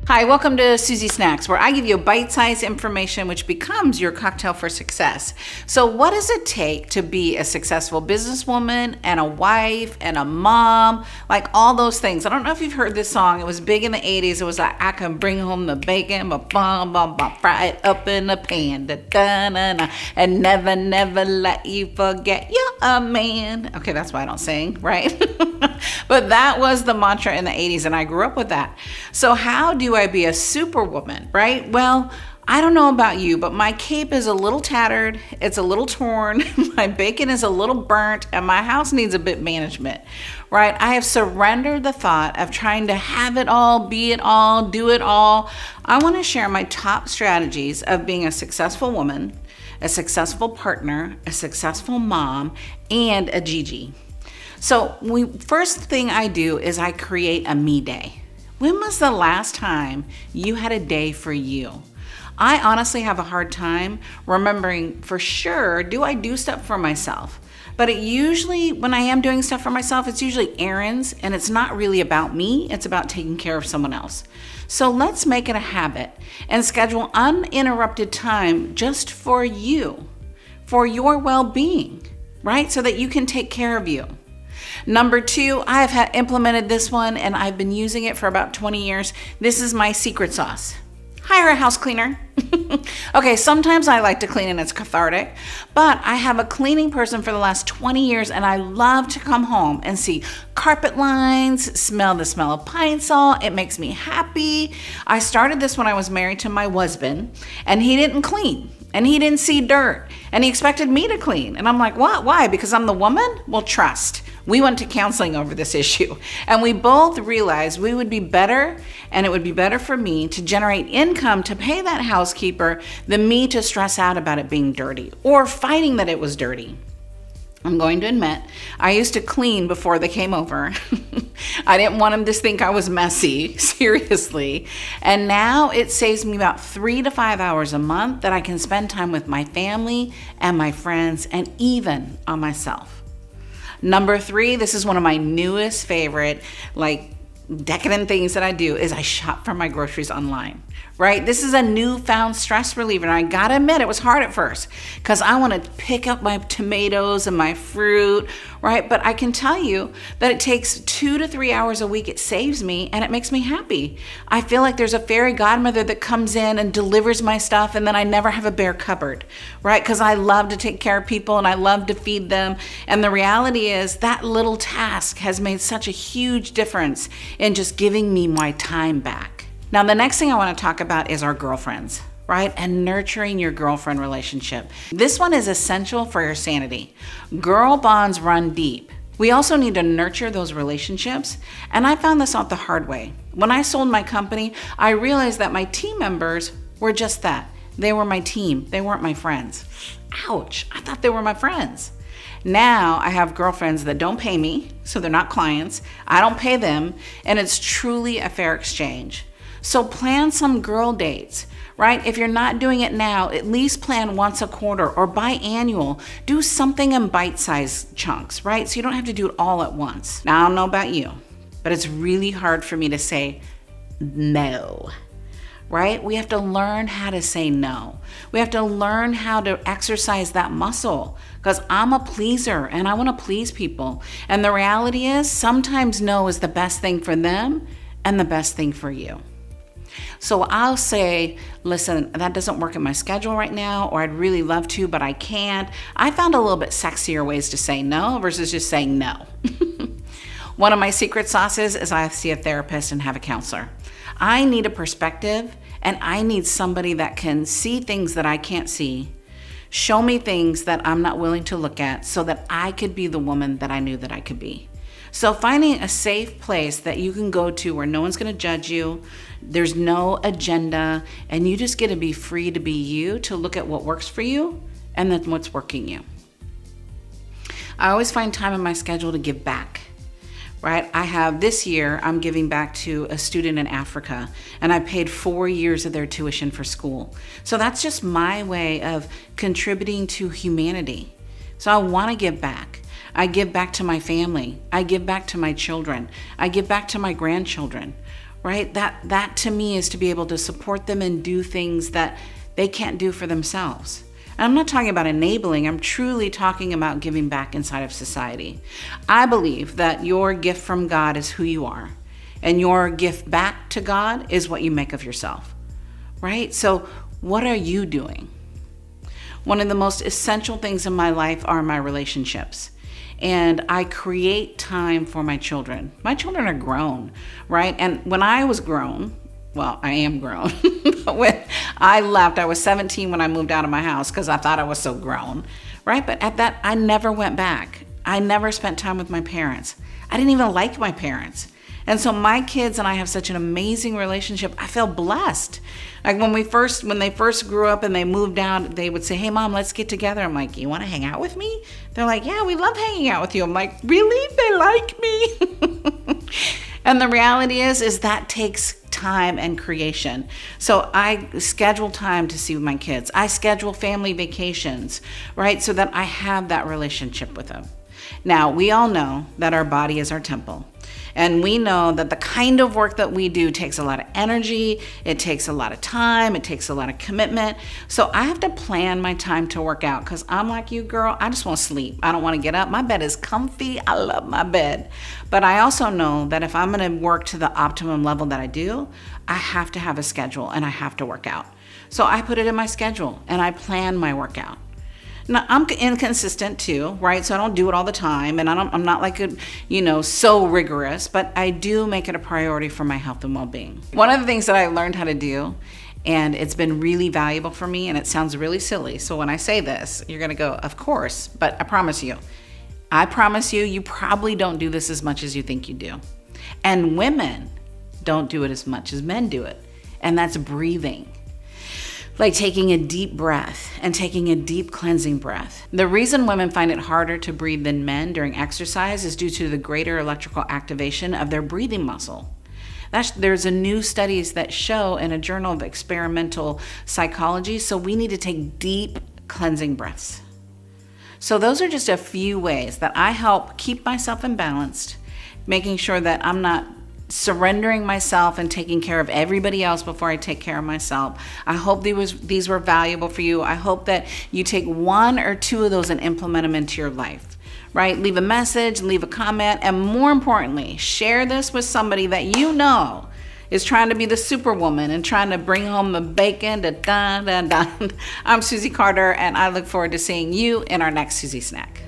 Hi, welcome to Susie Snacks, where I give you bite-sized information which becomes your cocktail for success. So what does it take to be a successful businesswoman and a wife and a mom, like all those things? I don't know if you've heard this song. It was big in the 80s. It was like, I can bring home the bacon, fry it up in a pan, da-da-na-na, and never, never let you forget you're a man. Okay, that's why I don't sing, right? But that was the mantra in the 80s, and I grew up with that. So how do I be a superwoman, right? Well, I don't know about you, but my cape is a little tattered, it's a little torn, my bacon is a little burnt, and my house needs a bit management, right? I have surrendered the thought of trying to have it all, be it all, do it all. I want to share my top strategies of being a successful woman, a successful partner, a successful mom, and a Gigi. So first thing I do is I create a me day. When was the last time you had a day for you? I honestly have a hard time remembering for sure, do I do stuff for myself? But it usually, when I am doing stuff for myself, it's usually errands, and it's not really about me, it's about taking care of someone else. So let's make it a habit and schedule uninterrupted time just for you, for your well-being, right? So that you can take care of you. Number 2, I've implemented this one and I've been using it for about 20 years. This is my secret sauce. Hire a house cleaner. Okay, sometimes I like to clean and it's cathartic, but I have a cleaning person for the last 20 years and I love to come home and see carpet lines, smell the smell of pine sol. It makes me happy. I started this when I was married to my husband and he didn't clean. And he didn't see dirt and he expected me to clean. And I'm like, what? Why? Because I'm the woman? Well, trust. We went to counseling over this issue and we both realized we would be better and it would be better for me to generate income to pay that housekeeper than me to stress out about it being dirty or fighting that it was dirty. I'm going to admit, I used to clean before they came over. I didn't want them to think I was messy, seriously. And now it saves me about 3 to 5 hours a month that I can spend time with my family and my friends and even on myself. Number 3, this is one of my newest favorite, decadent things that I do is I shop for my groceries online, right? This is a newfound stress reliever. And I gotta admit, it was hard at first because I want to pick up my tomatoes and my fruit, right? But I can tell you that it takes 2 to 3 hours a week. It saves me and it makes me happy. I feel like there's a fairy godmother that comes in and delivers my stuff and then I never have a bare cupboard, right? Because I love to take care of people and I love to feed them. And the reality is that little task has made such a huge difference in just giving me my time back. Now, the next thing I want to talk about is our girlfriends, right? And nurturing your girlfriend relationship. This one is essential for your sanity. Girl bonds run deep. We also need to nurture those relationships. And I found this out the hard way. When I sold my company, I realized that my team members were just that. They were my team. They weren't my friends. Ouch, I thought they were my friends. Now I have girlfriends that don't pay me, so they're not clients. I don't pay them, and it's truly a fair exchange. So plan some girl dates, right? If you're not doing it now, at least plan once a quarter or biannual. Do something in bite-sized chunks, right? So you don't have to do it all at once. Now, I don't know about you, but it's really hard for me to say no. Right? We have to learn how to say no. We have to learn how to exercise that muscle because I'm a pleaser and I want to please people. And the reality is sometimes no is the best thing for them and the best thing for you. So I'll say, listen, that doesn't work in my schedule right now, or I'd really love to, but I can't. I found a little bit sexier ways to say no versus just saying no. One of my secret sauces is I see a therapist and have a counselor. I need a perspective and I need somebody that can see things that I can't see, show me things that I'm not willing to look at so that I could be the woman that I knew that I could be. So finding a safe place that you can go to where no one's going to judge you, there's no agenda, and you just get to be free to be you, to look at what works for you and then what's working you. I always find time in my schedule to give back. Right? This year, I'm giving back to a student in Africa, and I paid 4 years of their tuition for school. So that's just my way of contributing to humanity. So I want to give back. I give back to my family. I give back to my children. I give back to my grandchildren, right? That to me is to be able to support them and do things that they can't do for themselves. And I'm not talking about enabling, I'm truly talking about giving back inside of society. I believe that your gift from God is who you are, and your gift back to God is what you make of yourself, right? So what are you doing? One of the most essential things in my life are my relationships. And I create time for my children. My children are grown, right? And when I was grown, well, I am grown. When I left, I was 17 when I moved out of my house because I thought I was so grown, right? But at that, I never went back. I never spent time with my parents. I didn't even like my parents. And so my kids and I have such an amazing relationship. I feel blessed. Like when they first grew up and they moved out, they would say, "Hey mom, let's get together." I'm like, "You want to hang out with me?" They're like, "Yeah, we love hanging out with you." I'm like, "Really? They like me?" And the reality is that takes time and creation. So I schedule time to see my kids. I schedule family vacations, right? So that I have that relationship with them. Now, we all know that our body is our temple. And we know that the kind of work that we do takes a lot of energy, it takes a lot of time, it takes a lot of commitment. So I have to plan my time to work out because I'm like you, girl, I just want to sleep. I don't want to get up. My bed is comfy. I love my bed. But I also know that if I'm going to work to the optimum level that I do, I have to have a schedule and I have to work out. So I put it in my schedule and I plan my workout. Now, I'm inconsistent too, right? So I don't do it all the time, and I'm not like so rigorous, but I do make it a priority for my health and well-being. One of the things that I learned how to do, and it's been really valuable for me, and it sounds really silly. So when I say this, you're gonna go, "Of course," but I promise you, you probably don't do this as much as you think you do. And women don't do it as much as men do it, and that's breathing. Like taking a deep breath and taking a deep cleansing breath. The reason women find it harder to breathe than men during exercise is due to the greater electrical activation of their breathing muscle. There's a new studies that show in a journal of experimental psychology, so we need to take deep cleansing breaths. So those are just a few ways that I help keep myself imbalanced, making sure that I'm not surrendering myself and taking care of everybody else before I take care of myself. I hope these were valuable for you. I hope that you take one or two of those and implement them into your life, right? Leave a message, leave a comment, and more importantly, share this with somebody that you know is trying to be the superwoman and trying to bring home the bacon. I'm Susie Carder, and I look forward to seeing you in our next Susie Snack.